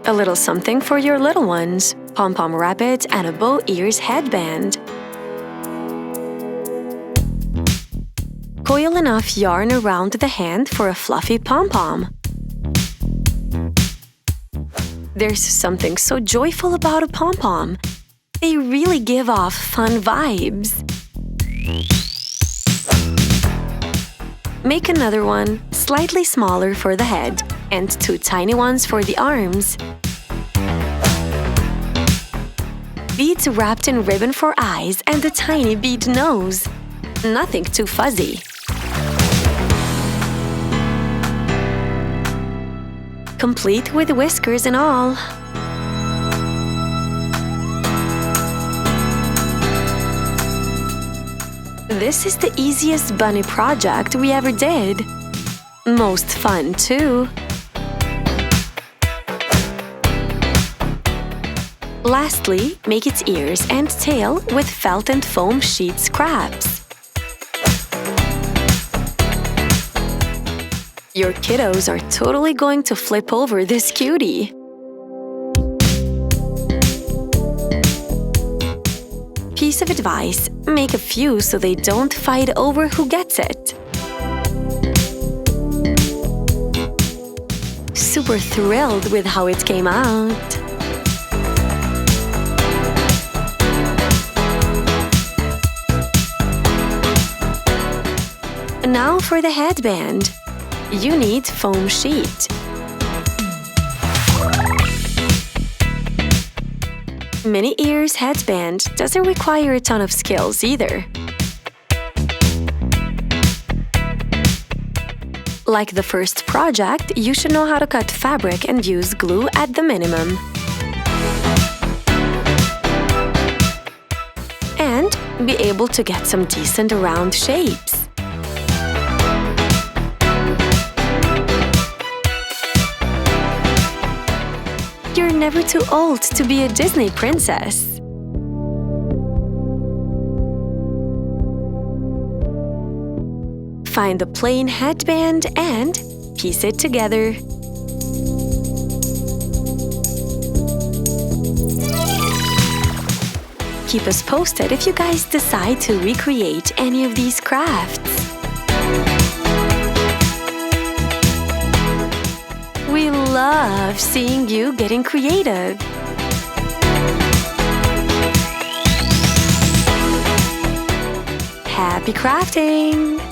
A little something for your little ones. Pom-pom rabbit and a bow ears headband. Coil enough yarn around the hand for a fluffy pom-pom. There's something so joyful about a pom-pom. They really give off fun vibes. Make another one, slightly smaller for the head, and 2 tiny ones for the arms. Beads wrapped in ribbon for eyes and a tiny bead nose. Nothing too fuzzy. Complete with whiskers and all. This is the easiest bunny project we ever did. Most fun, too. Lastly, make its ears and tail with felt and foam sheet scraps. Your kiddos are totally going to flip over this cutie. Piece of advice: make a few so they don't fight over who gets it. Super thrilled with how it came out. Now for the headband. You need foam sheet. Mini ears headband doesn't require a ton of skills either. Like the first project, you should know how to cut fabric and use glue at the minimum. And be able to get some decent round shapes. You're never too old to be a Disney princess. Find a plain headband and piece it together. Keep us posted if you guys decide to recreate any of these crafts. We love seeing you getting creative. Happy crafting!